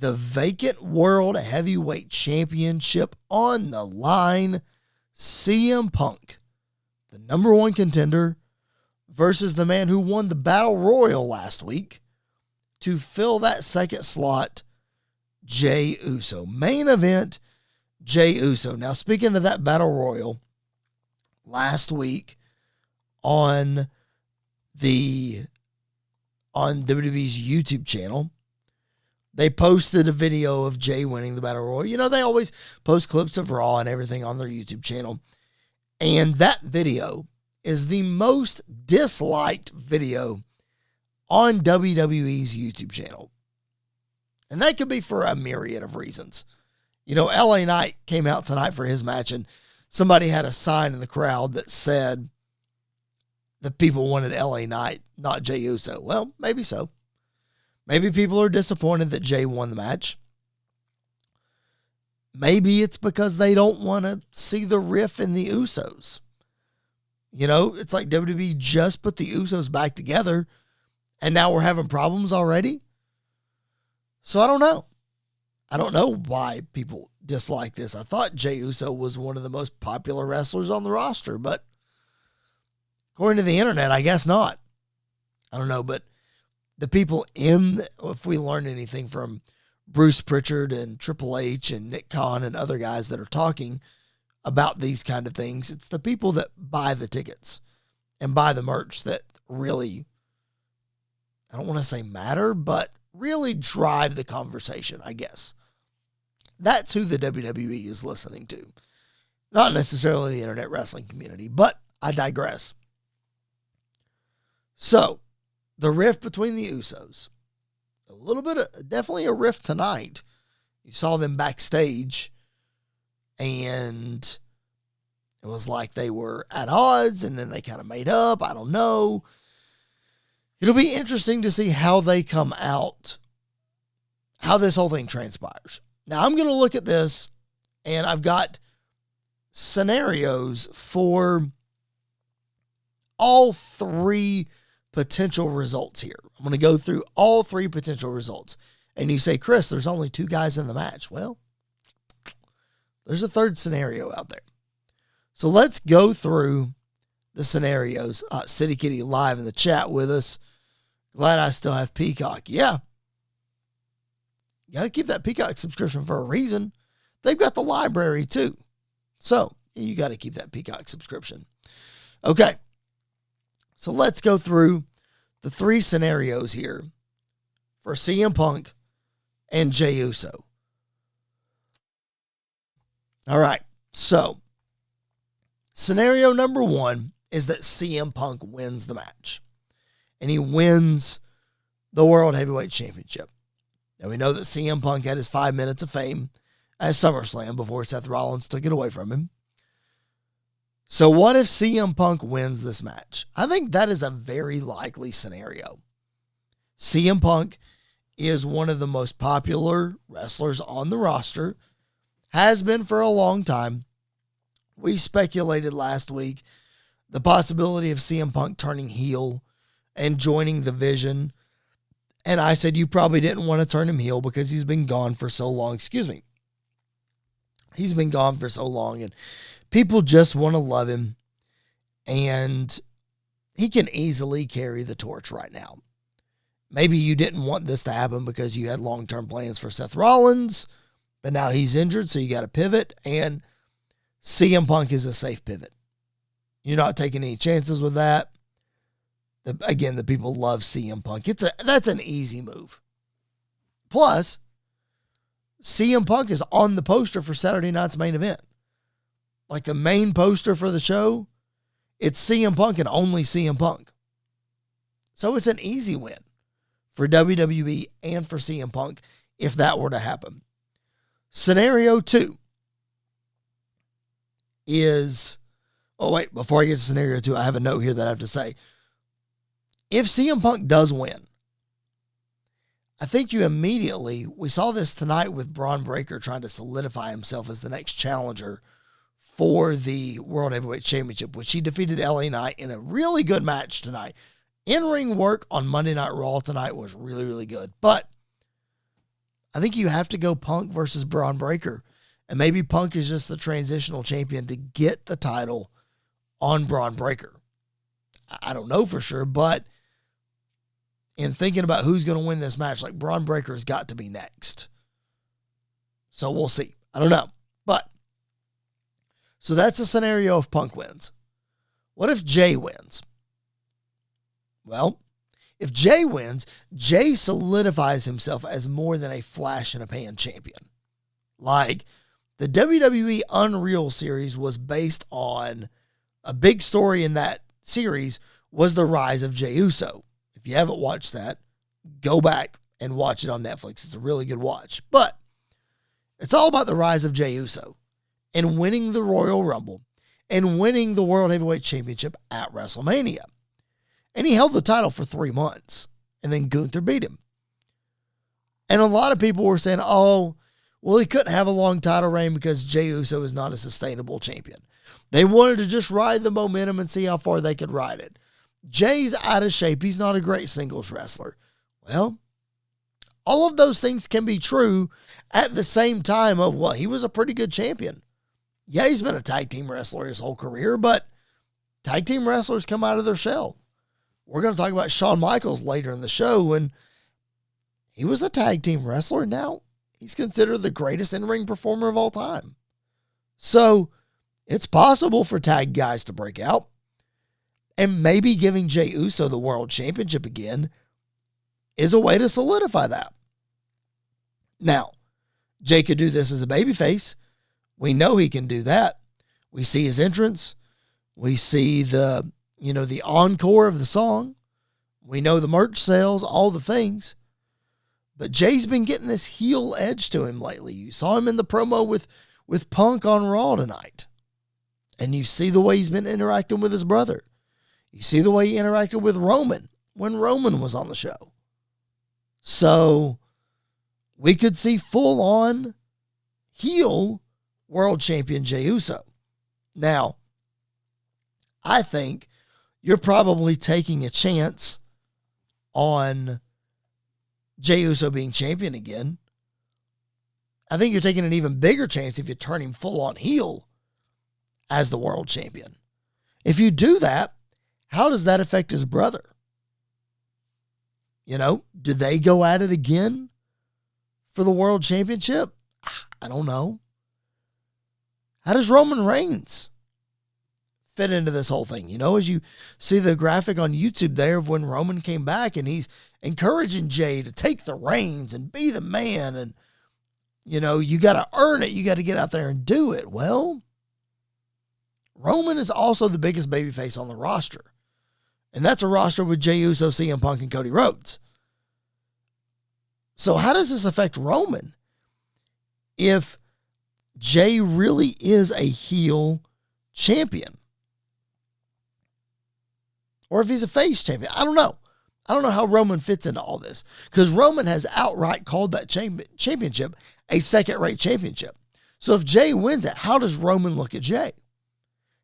the vacant World Heavyweight Championship on the line. CM Punk, the number one contender, versus the man who won the Battle Royal last week to fill that second slot, Jey Uso. Main event, Jey Uso. Now, speaking of that Battle Royal, last week on WWE's YouTube channel, they posted a video of Jey winning the Battle Royal. You know, they always post clips of Raw and everything on their YouTube channel. And that video is the most disliked video on WWE's YouTube channel. And that could be for a myriad of reasons. You know, LA Knight came out tonight for his match, and somebody had a sign in the crowd that said that people wanted LA Knight, not Jey Uso. Well, maybe so. Maybe people are disappointed that Jey won the match. Maybe it's because they don't want to see the riff in the Usos. You know, it's like WWE just put the Usos back together, and now we're having problems already. So I don't know. I don't know why people dislike this. I thought Jey Uso was one of the most popular wrestlers on the roster, but according to the internet, I guess not. I don't know, but the people if we learn anything from Bruce Pritchard and Triple H and Nick Khan and other guys that are talking about these kind of things, it's the people that buy the tickets and buy the merch that really, I don't want to say matter, but really drive the conversation, I guess. That's who the WWE is listening to. Not necessarily the internet wrestling community, but I digress. So, the rift between the Usos. A little bit of, definitely a rift tonight. You saw them backstage, and it was like they were at odds, and then they kind of made up. I don't know. It'll be interesting to see how they come out, how this whole thing transpires. Now, I'm going to look at this, and I've got scenarios for all three potential results here. I'm going to go through all three potential results. And you say, Chris, there's only two guys in the match. Well, there's a third scenario out there. So let's go through the scenarios. City Kitty live in the chat with us. Glad I still have Peacock. Yeah. You got to keep that Peacock subscription for a reason. They've got the library too. So you got to keep that Peacock subscription. Okay. So let's go through the three scenarios here for CM Punk and Jey Uso. All right. So scenario number one is that CM Punk wins the match. And he wins the World Heavyweight Championship. Now we know that CM Punk had his 5 minutes of fame at SummerSlam before Seth Rollins took it away from him. So what if CM Punk wins this match? I think that is a very likely scenario. CM Punk is one of the most popular wrestlers on the roster, has been for a long time. We speculated last week the possibility of CM Punk turning heel and joining the Vision. And I said you probably didn't want to turn him heel because he's been gone for so long. He's been gone for so long, and people just want to love him, and he can easily carry the torch right now. Maybe you didn't want this to happen because you had long-term plans for Seth Rollins, but now he's injured, so you got to pivot, and CM Punk is a safe pivot. You're not taking any chances with that. Again, the people love CM Punk. That's an easy move. Plus, CM Punk is on the poster for Saturday night's main event. Like the main poster for the show, it's CM Punk and only CM Punk. So it's an easy win for WWE and for CM Punk if that were to happen. Scenario two is, before I get to scenario two, I have a note here that I have to say. If CM Punk does win, I think we saw this tonight with Braun Breaker trying to solidify himself as the next challenger for the World Heavyweight Championship, which he defeated LA Knight in a really good match tonight. In-ring work on Monday Night Raw tonight was really, really good. But I think you have to go Punk versus Braun Breaker. And maybe Punk is just the transitional champion to get the title on Braun Breaker. I don't know for sure, but in thinking about who's going to win this match, like Braun Breaker has got to be next. So we'll see. I don't know. But, so that's a scenario if Punk wins. What if Jey wins? Well, if Jey wins, Jey solidifies himself as more than a flash in a pan champion. Like, the WWE Unreal series was based on a big story in that series was the rise of Jey Uso. If you haven't watched that, go back and watch it on Netflix. It's a really good watch. But it's all about the rise of Jey Uso and winning the Royal Rumble and winning the World Heavyweight Championship at WrestleMania. And he held the title for 3 months, and then Gunther beat him. And a lot of people were saying, oh, well, he couldn't have a long title reign because Jey Uso is not a sustainable champion. They wanted to just ride the momentum and see how far they could ride it. Jay's out of shape. He's not a great singles wrestler. Well, all of those things can be true at the same time of, well, he was a pretty good champion. Yeah, he's been a tag team wrestler his whole career, but tag team wrestlers come out of their shell. We're going to talk about Shawn Michaels later in the show, and he was a tag team wrestler. Now he's considered the greatest in-ring performer of all time. So it's possible for tag guys to break out, and maybe giving Jey Uso the world championship again is a way to solidify that. Now, Jey could do this as a babyface. We know he can do that. We see his entrance. We see the encore of the song. We know the merch sales, all the things. But Jay's been getting this heel edge to him lately. You saw him in the promo with Punk on Raw tonight. And you see the way he's been interacting with his brother. You see the way he interacted with Roman when Roman was on the show. So we could see full-on heel world champion Jey Uso. Now, I think you're probably taking a chance on Jey Uso being champion again. I think you're taking an even bigger chance if you turn him full-on heel as the world champion. If you do that, how does that affect his brother? Do they go at it again for the world championship? I don't know. How does Roman Reigns fit into this whole thing? As you see the graphic on YouTube there of when Roman came back and he's encouraging Jey to take the reins and be the man. And, you got to earn it. You got to get out there and do it. Well, Roman is also the biggest babyface on the roster. And that's a roster with Jey Uso, CM Punk, and Cody Rhodes. So how does this affect Roman if Jey really is a heel champion? Or if he's a face champion? I don't know. I don't know how Roman fits into all this. Because Roman has outright called that championship a second-rate championship. So if Jey wins it, how does Roman look at Jey?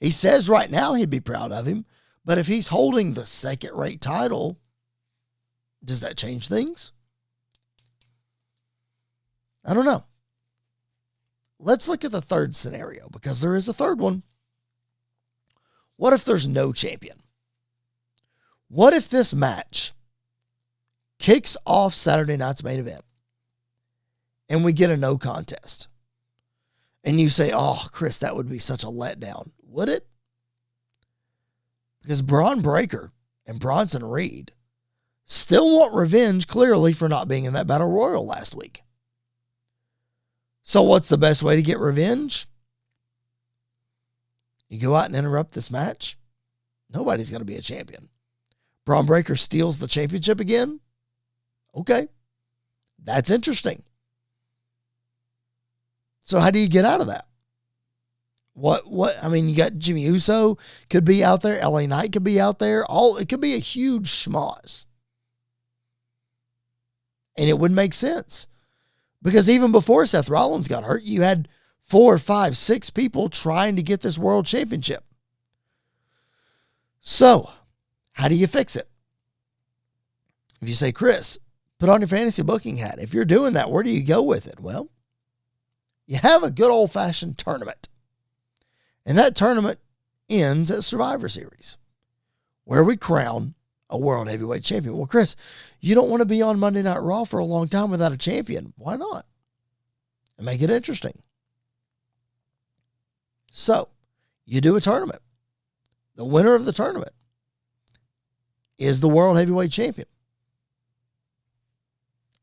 He says right now he'd be proud of him. But if he's holding the second-rate title, does that change things? I don't know. Let's look at the third scenario, because there is a third one. What if there's no champion? What if this match kicks off Saturday night's main event and we get a no contest? And you say, oh, Chris, that would be such a letdown. Would it? Because Braun Breaker and Bronson Reed still want revenge, clearly, for not being in that Battle Royal last week. So what's the best way to get revenge? You go out and interrupt this match. Nobody's going to be a champion. Braun Breaker steals the championship again. Okay. That's interesting. So how do you get out of that? You got Jimmy Uso could be out there. LA Knight could be out there. It could be a huge schmoz. And it would make sense. Because even before Seth Rollins got hurt, you had 4, 5, 6 people trying to get this world championship. So, how do you fix it? If you say, Chris, put on your fantasy booking hat. If you're doing that, where do you go with it? Well, you have a good old-fashioned tournament. And that tournament ends at Survivor Series, where we crown a World Heavyweight Champion. Well, Chris, you don't want to be on Monday Night Raw for a long time without a champion. Why not? And make it interesting. So, you do a tournament. The winner of the tournament is the World Heavyweight Champion.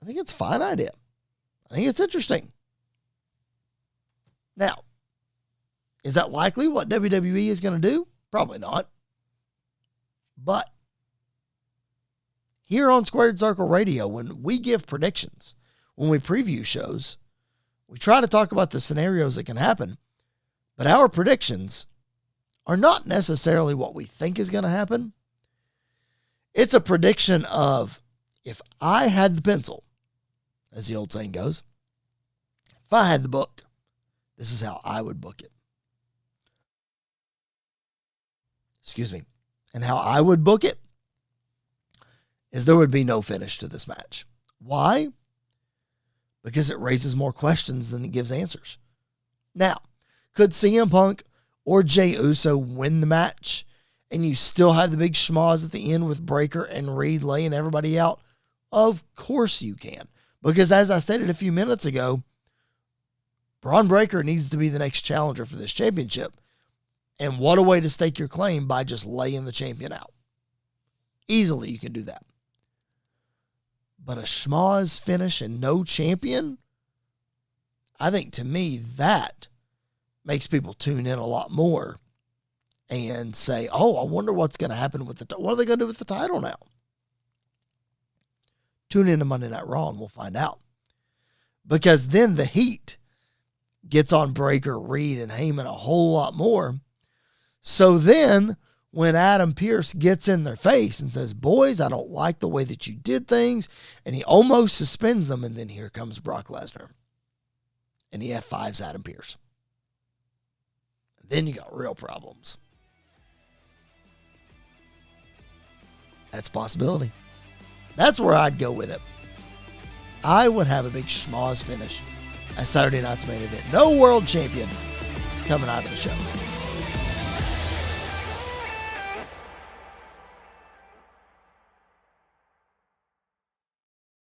I think it's a fine idea. I think it's interesting. Now, is that likely what WWE is going to do? Probably not. But here on Squared Circle Radio, when we give predictions, when we preview shows, we try to talk about the scenarios that can happen, but our predictions are not necessarily what we think is going to happen. It's a prediction of, if I had the pencil, as the old saying goes, if I had the book, this is how I would book it. Excuse me. And how I would book it is there would be no finish to this match. Why? Because it raises more questions than it gives answers. Now, could CM Punk or Jey Uso win the match and you still have the big schmoz at the end with Breakker and Reed laying everybody out? Of course you can. Because as I stated a few minutes ago, Braun Breakker needs to be the next challenger for this championship. And what a way to stake your claim by just laying the champion out. Easily you can do that. But a schmoz finish and no champion, I think to me that makes people tune in a lot more and say, oh, I wonder what's going to happen with what are they going to do with the title now? Tune in to Monday Night Raw and we'll find out. Because then the heat gets on Breakker, Reed, and Heyman a whole lot more. So then when Adam Pearce gets in their face and says, boys, I don't like the way that you did things, and he almost suspends them, and then here comes Brock Lesnar. And he F5s Adam Pearce. Then you got real problems. That's a possibility. That's where I'd go with it. I would have a big schmoz finish at Saturday night's main event. No world champion coming out of the show.